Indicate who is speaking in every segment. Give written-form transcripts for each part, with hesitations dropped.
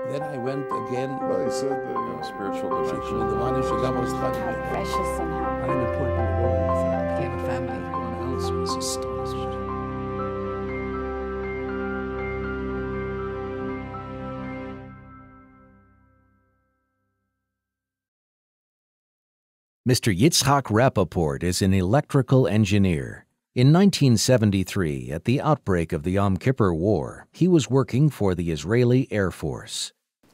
Speaker 1: Then I went again.
Speaker 2: Well, he said the spiritual dimension.
Speaker 3: How precious and how
Speaker 1: important in the world.
Speaker 3: you have a family.
Speaker 1: Everyone else was astonished.
Speaker 4: Mr. Yitzhak Rappaport is an electrical engineer. In 1973, at the outbreak of the Yom Kippur War, he was working for the Israeli Air Force.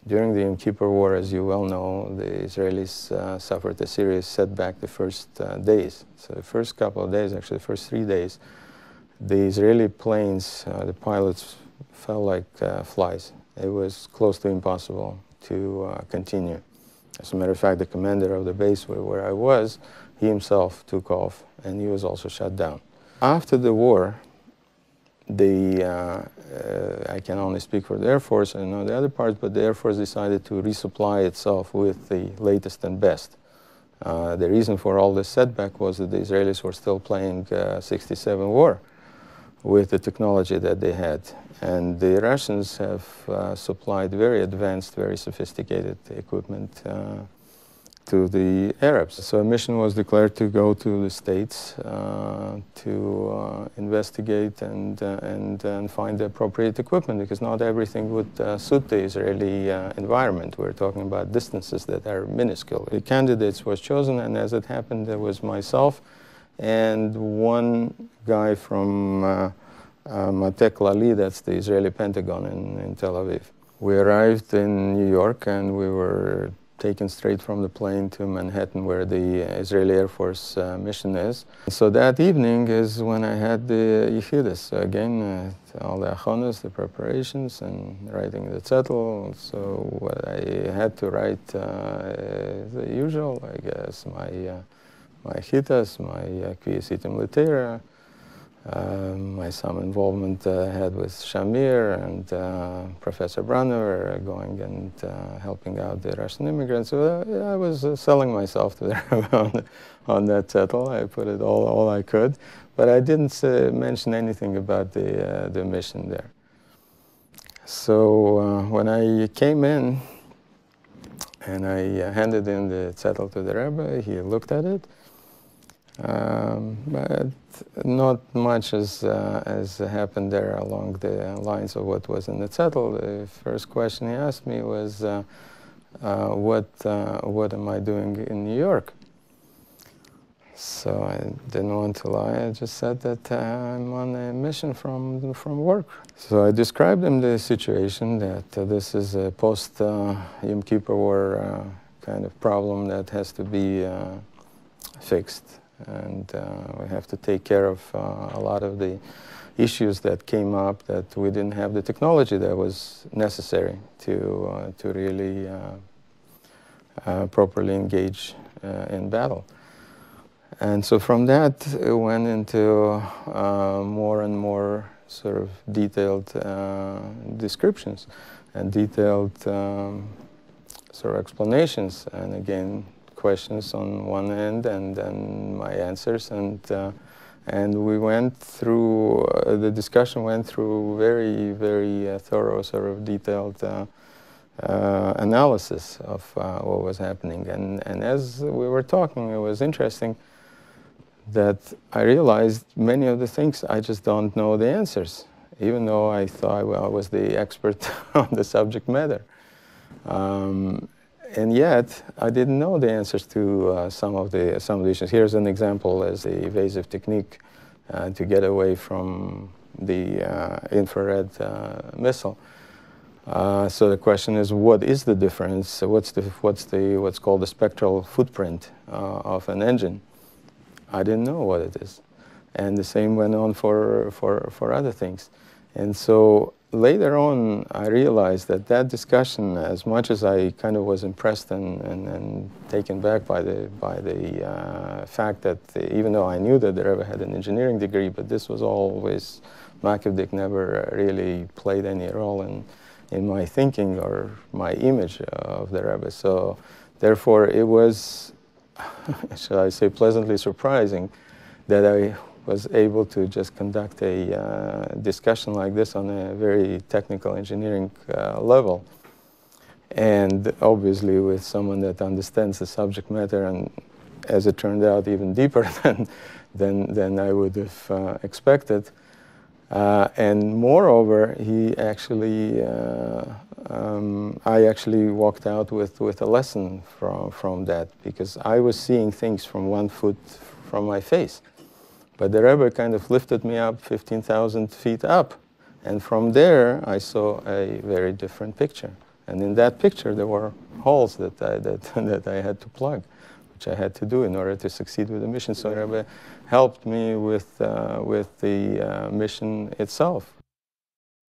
Speaker 5: During the Yom Kippur War, as you well know, the Israelis suffered a serious setback the first days. So the first couple of days, actually the first 3 days, the Israeli planes, the pilots fell like flies. It was close to impossible to continue. As a matter of fact, the commander of the base where I was, he himself took off, and he was also shut down. After the war, I can only speak for the Air Force, I know the other parts, but the Air Force decided to resupply itself with the latest and best. The reason for all this setback was that the Israelis were still playing 67 war with the technology that they had. And the Russians have supplied very advanced, very sophisticated equipment to the Arabs. So a mission was declared to go to the States to investigate and find the appropriate equipment, because not everything would suit the Israeli environment. We're talking about distances that are minuscule. The candidates was chosen, and as it happened, there was myself and one guy from Mate Klali, that's the Israeli Pentagon in Tel Aviv. We arrived in New York, and we were taken straight from the plane to Manhattan, where the Israeli Air Force mission is. So that evening is when I had the yechidus. So again, all the achonos, the preparations, and writing the zettel. So what I had to write, the usual, I guess, my chitas, my kviyasitim litera, some involvement I had with Shamir and Professor Brunner going and helping out the Russian immigrants. So I was selling myself to them on that zettel. I put it all I could, but I didn't mention anything about the mission there. So when I came in and I handed in the zettel to the Rebbe, he looked at it. But not much as happened there along the lines of what was in the zettel. The first question he asked me was, what am I doing in New York? So I didn't want to lie. I just said that I'm on a mission from work. So I described him the situation, that this is a post-Yom Kippur War kind of problem that has to be fixed. And we have to take care of a lot of the issues that came up, that we didn't have the technology that was necessary to really properly engage in battle. And so from that, it went into more and more sort of detailed descriptions and detailed sort of explanations, and again, questions on one end, and then my answers, and we went through, the discussion went through very thorough, sort of detailed analysis of what was happening. And as we were talking, it was interesting that I realized many of the things I just don't know the answers, even though I thought I was the expert on the subject matter. And yet, I didn't know the answers to some of the issues. Here's an example as the evasive technique to get away from the infrared missile. So the question is, what is the difference? What's called the spectral footprint of an engine? I didn't know what it is, and the same went on for other things. And so later on, I realized that discussion, as much as I kind of was impressed and taken back by the fact that even though I knew that the Rebbe had an engineering degree, but this was always, Makivdik never really played any role in my thinking or my image of the Rebbe. So therefore, it was, shall I say, pleasantly surprising that I was able to just conduct a discussion like this on a very technical engineering level. And obviously with someone that understands the subject matter, and as it turned out, even deeper than I would have expected. And moreover, he actually, I actually walked out with a lesson from that, because I was seeing things from 1 foot from my face. But the Rebbe kind of lifted me up 15,000 feet up. And from there, I saw a very different picture. And in that picture, there were holes that I had to plug, which I had to do in order to succeed with the mission. So Rebbe helped me with the mission itself.